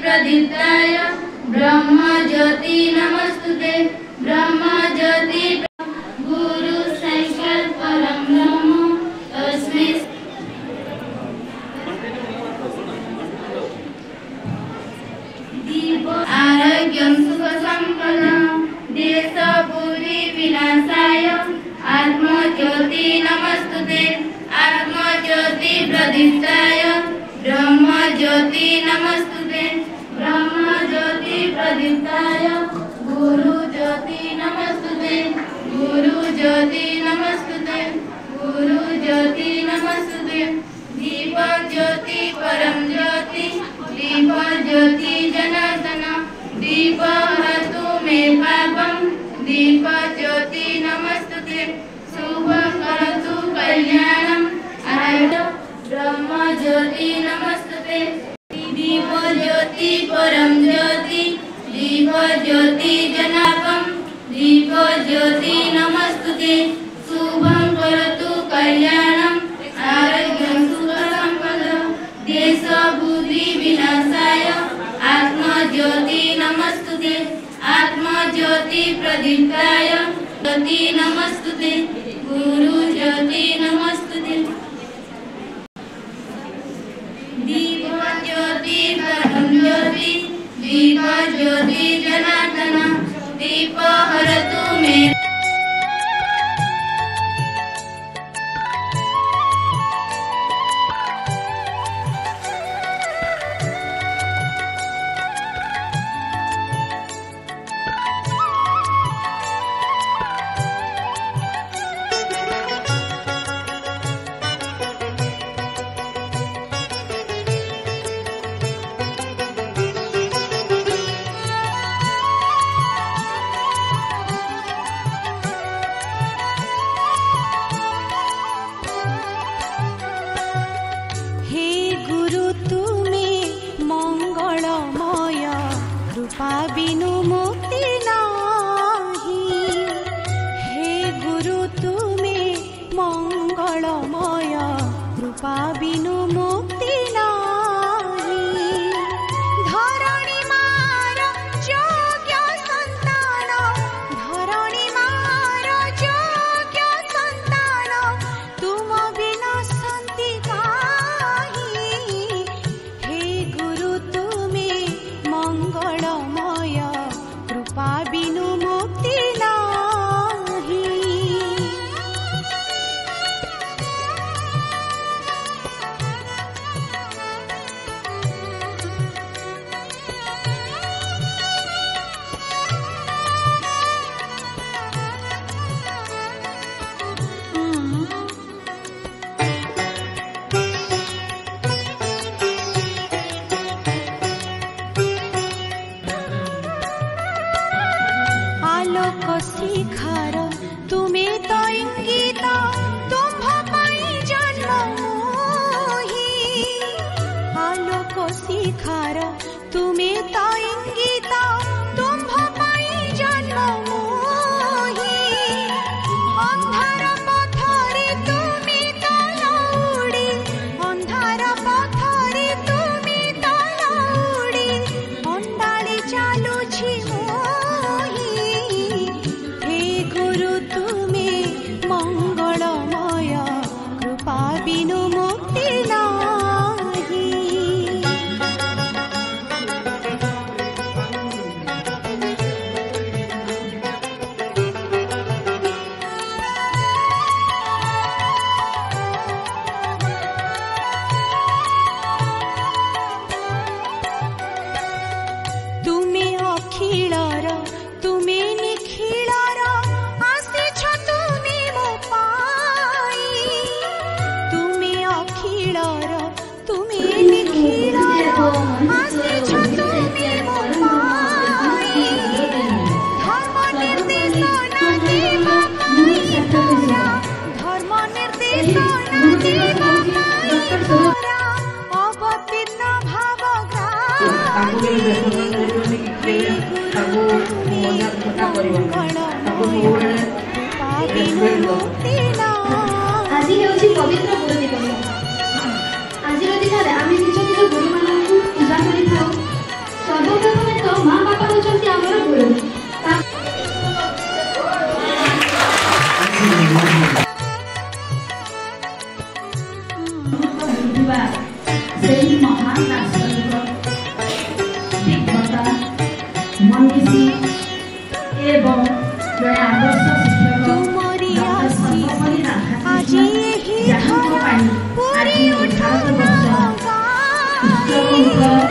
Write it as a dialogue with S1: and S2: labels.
S1: प्रदीप्ताय ब्रह्म ज्योति नमस्तुते ब्रह्म ज्योति गुरु शंकर परम ब्रह्म तस्मै दीप आरोग्यं सुख संपन्नं देश बुद्धि विनाशाय आत्म ज्योति नमस्तुते आत्म ज्योति प्रदीप्ताय ब्रह्म ज्योति नमस्तुते ब्रह्म ज्योति प्रदीप्ताय गुरु ज्योति नमस्तुते गुरु ज्योति नमस्तुते गुरु ज्योति नमस्तुते दीप ज्योति परम ज्योति दीप ज्योति जनार्दन दीप हरतु मे पापम दीप ज्योति नमस्तुते शुभं करोतु कल्याणम आयुः ब्रह्म ज्योति नमस्तुते दीप ज्योति परम ज्योति दीप ज्योति जनार्दन दीप ज्योति नमस्तुते शुभं करोतु कल्याणम आरोग्यं सुख संपदं देश बुद्धि विनाशाय आत्म ज्योति नमस्तुते आत्म ज्योति प्रदीप्ताय ज्योति नमस्तुते गुरु ज्योति नमस्तुते दीप ज्योति परम ज्योति दीप ज्योति जनार्दन दीप हरतु मे
S2: ତାଙ୍କୁ କେବେ ବ୍ୟସ୍ତ କରିବନି କି କେବେ ତାକୁ ମଜାକ ଥଟ୍ଟା କରିବନି, ତାକୁ ସବୁବେଳେ ରେସ୍ପେକ୍ଟ ଦେବ।
S3: ଆଜି ହେଉଛି ପବିତ୍ର ଗୁରୁ ଦିବସ। ଆଜିର ଦିନରେ ଆମେ ନିଜ ନିଜ ଗୁରୁମାନଙ୍କୁ ପୂଜା କରିଥାଉ। ସର୍ବପ୍ରଥମେ ତ ମା ବାପା ହେଉଛନ୍ତି ଆମର ଗୁରୁ। ସେହି ମହାନ ଦାର୍ଶନିକ ବିଜ୍ଞତା ମନୀଷୀ ଏବଂ ଜଣେ ଆଦର୍ଶ ଶିକ୍ଷକ ଡକ୍ଟର ସର୍ବପଲ୍ଲୀ ରାଧାକୃଷ୍ଣ, ଯାହାଙ୍କ ପାଇଁ ଆଜି ଭାରତବର୍ଷ ଉତ୍ସବମୁଖର